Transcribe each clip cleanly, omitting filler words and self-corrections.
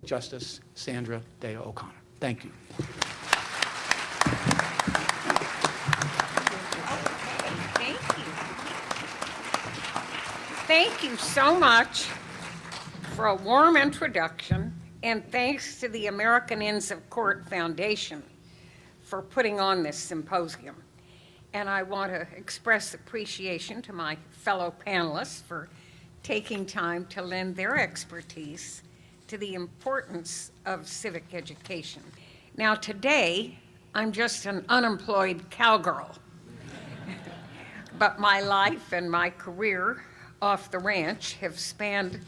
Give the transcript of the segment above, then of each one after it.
Justice Sandra Day O'Connor. Thank you. Thank you. Thank you so much for a warm introduction, and thanks to the American Inns of Court Foundation for putting on this symposium. And I want to express appreciation to my fellow panelists for taking time to lend their expertise to the importance of civic education. Now today, I'm just an unemployed cowgirl, but my life and my career off the ranch have spanned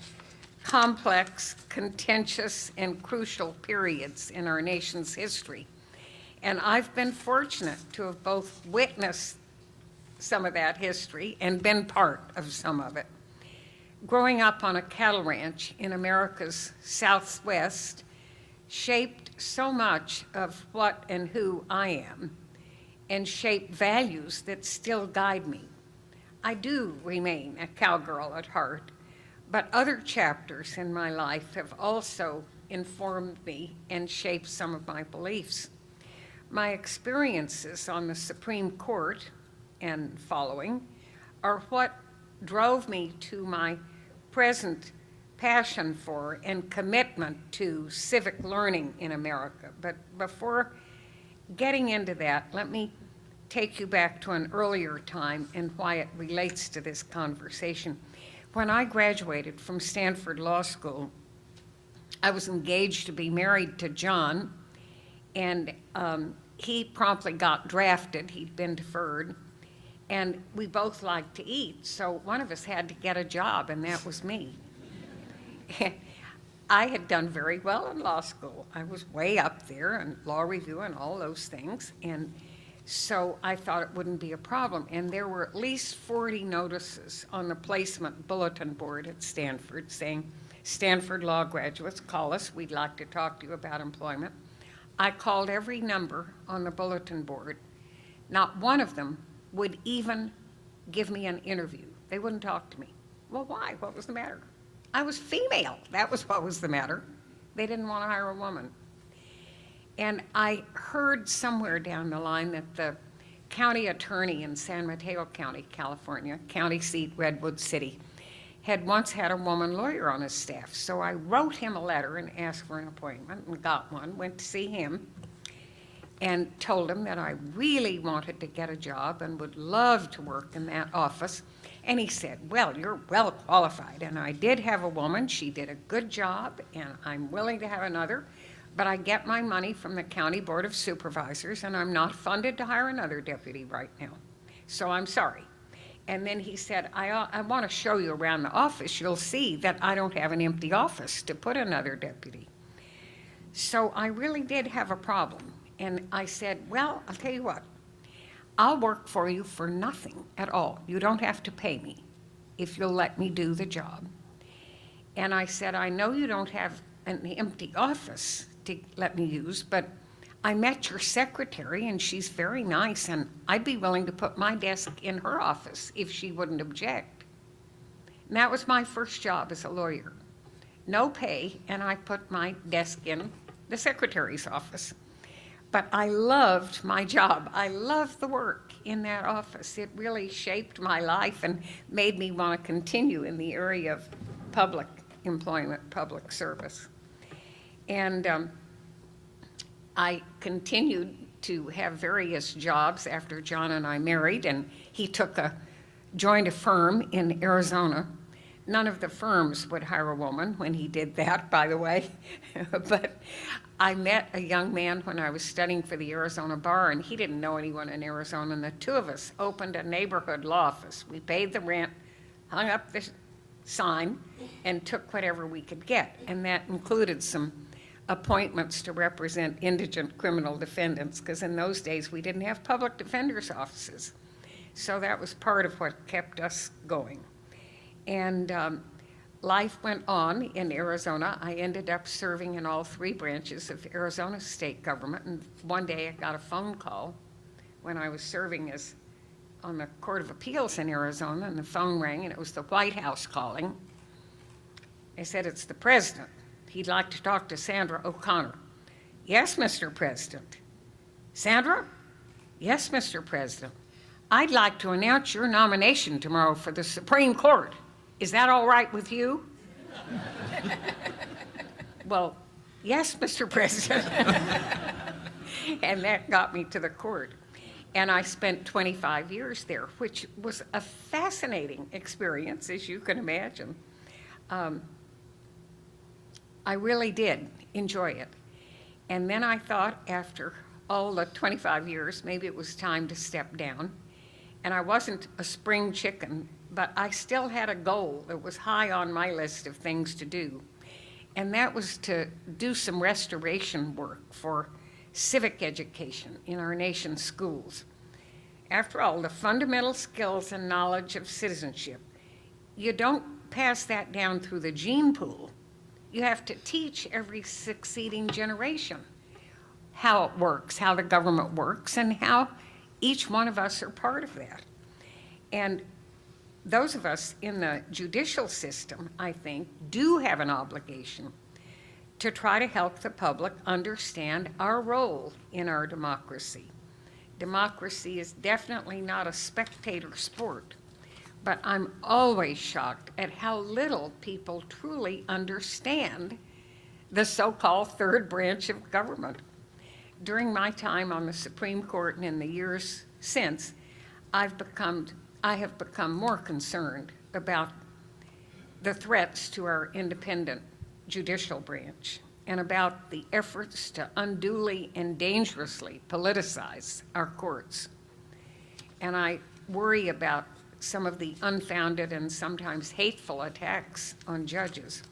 complex, contentious, and crucial periods in our nation's history. And I've been fortunate to have both witnessed some of that history and been part of some of it. Growing up on a cattle ranch in America's Southwest shaped so much of what and who I am, and shaped values that still guide me. I do remain a cowgirl at heart, but other chapters in my life have also informed me and shaped some of my beliefs. My experiences on the Supreme Court and following are what drove me to my present passion for and commitment to civic learning in America. But before getting into that, let me take you back to an earlier time and why it relates to this conversation. When I graduated from Stanford Law School, I was engaged to be married to John, and he promptly got drafted. He'd been deferred, and we both liked to eat, so one of us had to get a job, and that was me. I had done very well in law school. I was way up there in law review and all those things, and so I thought it wouldn't be a problem. And there were at least 40 notices on the placement bulletin board at Stanford saying, Stanford law graduates, call us, we'd like to talk to you about employment. I called every number on the bulletin board. Not one of them would even give me an interview. They wouldn't talk to me. Well, why? What was the matter? I was female. That was what was the matter. They didn't want to hire a woman. And I heard somewhere down the line that the county attorney in San Mateo County, California, county seat Redwood City, had once had a woman lawyer on his staff. So I wrote him a letter and asked for an appointment and got one, went to see him, and told him that I really wanted to get a job and would love to work in that office. And he said, well, you're well qualified. And I did have a woman. She did a good job, and I'm willing to have another. But I get my money from the County Board of Supervisors, and I'm not funded to hire another deputy right now. So I'm sorry. And then he said, I want to show you around the office. You'll see that I don't have an empty office to put another deputy. So I really did have a problem. And I said, well, I'll tell you what. I'll work for you for nothing at all. You don't have to pay me if you'll let me do the job. And I said, I know you don't have an empty office to let me use, but I met your secretary and she's very nice, and I'd be willing to put my desk in her office if she wouldn't object. And that was my first job as a lawyer. No pay, and I put my desk in the secretary's office. But I loved my job. I loved the work in that office. It really shaped my life and made me want to continue in the area of public employment, public service. And I continued to have various jobs after John and I married, and he joined a firm in Arizona. None of the firms would hire a woman when he did that, by the way. But I met a young man when I was studying for the Arizona bar, and he didn't know anyone in Arizona, and the two of us opened a neighborhood law office. We paid the rent, hung up the sign, and took whatever we could get. And that included some appointments to represent indigent criminal defendants, because in those days we didn't have public defenders' offices. So that was part of what kept us going. And life went on in Arizona. I ended up serving in all three branches of Arizona state government. And one day I got a phone call when I was serving on the Court of Appeals in Arizona, and the phone rang, and it was the White House calling. They said, it's the president. he'd like to talk to Sandra O'Connor. Yes, Mr. President. Sandra? Yes, Mr. President. I'd like to announce your nomination tomorrow for the Supreme Court. Is that all right with you? Well, yes, Mr. President. And that got me to the court. And I spent 25 years there, which was a fascinating experience, as you can imagine. I really did enjoy it. And then I thought, after all the 25 years, maybe it was time to step down. And I wasn't a spring chicken, but I still had a goal that was high on my list of things to do. And that was to do some restoration work for civic education in our nation's schools. After all, the fundamental skills and knowledge of citizenship, you don't pass that down through the gene pool. You have to teach every succeeding generation how it works, how the government works, and how each one of us are part of that. And those of us in the judicial system, I think, do have an obligation to try to help the public understand our role in our democracy. Democracy is definitely not a spectator sport, but I'm always shocked at how little people truly understand the so-called third branch of government. During my time on the Supreme Court and in the years since, I have become more concerned about the threats to our independent judicial branch and about the efforts to unduly and dangerously politicize our courts. And I worry about some of the unfounded and sometimes hateful attacks on judges.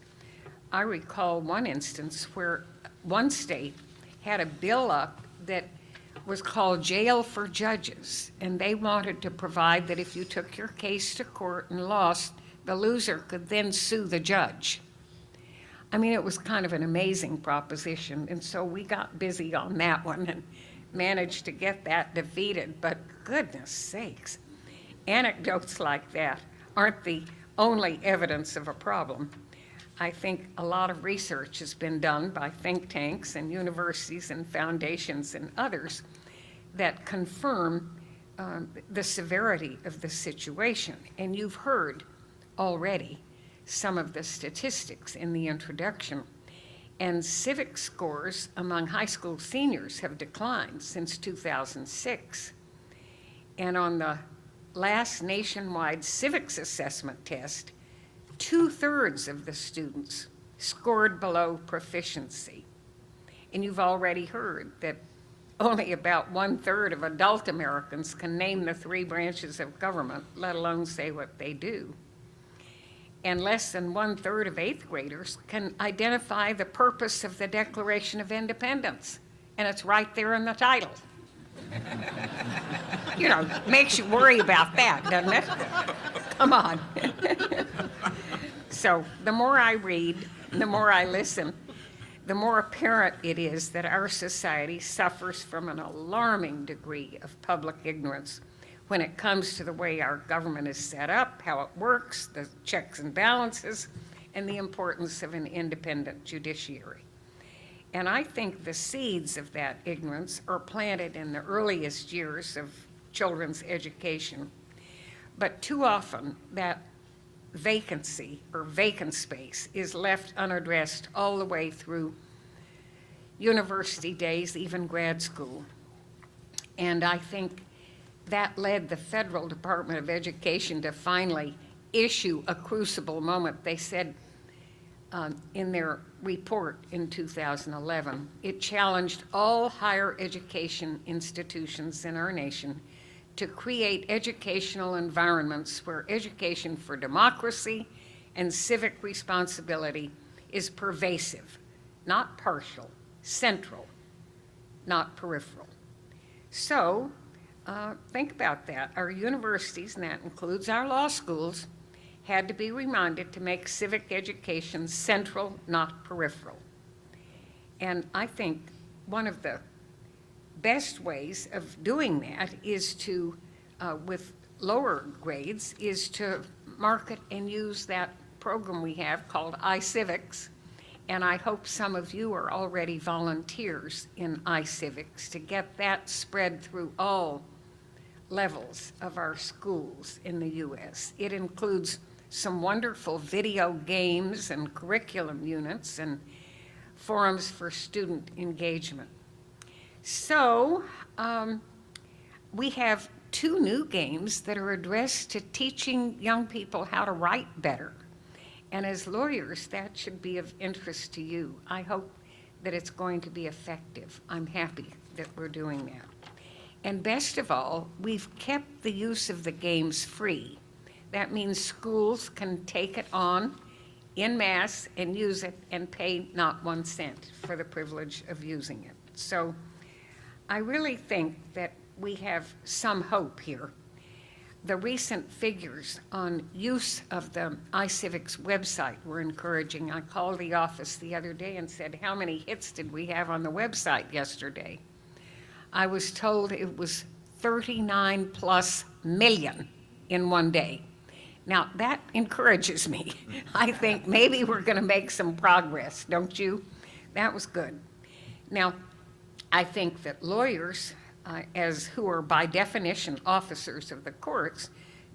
I recall one instance where one state had a bill up that was called Jail for Judges, and they wanted to provide that if you took your case to court and lost, the loser could then sue the judge. I mean, it was kind of an amazing proposition, and so we got busy on that one and managed to get that defeated, but goodness sakes, anecdotes like that aren't the only evidence of a problem. I think a lot of research has been done by think tanks and universities and foundations and others that confirm the severity of the situation. And you've heard already some of the statistics in the introduction. And civic scores among high school seniors have declined since 2006. And on the last nationwide civics assessment test, 2/3 of the students scored below proficiency. And you've already heard that only about 1/3 of adult Americans can name the three branches of government, let alone say what they do. And less than 1/3 of 8th graders can identify the purpose of the Declaration of Independence. And it's right there in the title. You know, makes you worry about that, doesn't it? Come on. So the more I read, the more I listen, the more apparent it is that our society suffers from an alarming degree of public ignorance when it comes to the way our government is set up, how it works, the checks and balances, and the importance of an independent judiciary. And I think the seeds of that ignorance are planted in the earliest years of children's education. But too often, that vacancy or vacant space is left unaddressed all the way through university days, even grad school. And I think that led the Federal Department of Education to finally issue a crucible moment. They said in their report in 2011, it challenged all higher education institutions in our nation to create educational environments where education for democracy and civic responsibility is pervasive, not partial, central, not peripheral. So think about that. Our universities, and that includes our law schools, had to be reminded to make civic education central, not peripheral. And I think one of the best ways of doing that is to, with lower grades, is to market and use that program we have called iCivics And I hope some of you are already volunteers in iCivics to get that spread through all levels of our schools in the U.S. It includes some wonderful video games and curriculum units and forums for student engagement. So we have 2 new games that are addressed to teaching young people how to write better. And as lawyers, that should be of interest to you. I hope that it's going to be effective. I'm happy that we're doing that. And best of all, we've kept the use of the games free. That means schools can take it on en masse and use it and pay not 1 cent for the privilege of using it. So I really think that we have some hope here. The recent figures on use of the iCivics website were encouraging. I called the office the other day and said, how many hits did we have on the website yesterday? I was told it was 39+ million in one day. Now, that encourages me. I think maybe we're going to make some progress, don't you? That was good. Now, I think that lawyers, who are by definition officers of the courts,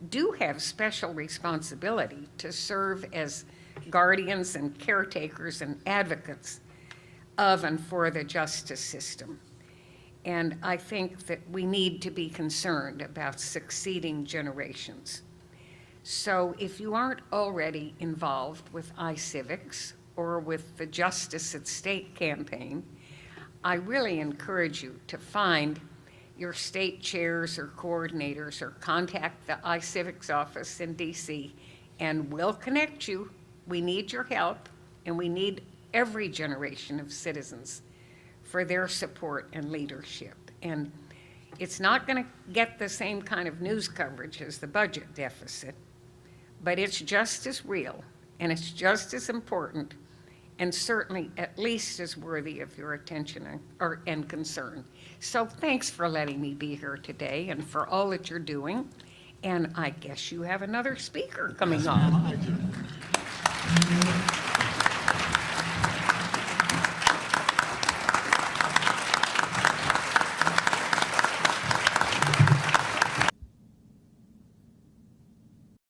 do have special responsibility to serve as guardians and caretakers and advocates of and for the justice system. And I think that we need to be concerned about succeeding generations. So if you aren't already involved with iCivics or with the Justice at Stake campaign, I really encourage you to find your state chairs or coordinators or contact the iCivics office in DC, and we'll connect you. We need your help, and we need every generation of citizens for their support and leadership. And it's not going to get the same kind of news coverage as the budget deficit, but it's just as real, and it's just as important, and certainly at least as worthy of your attention and concern. So thanks for letting me be here today and for all that you're doing. And I guess you have another speaker coming on.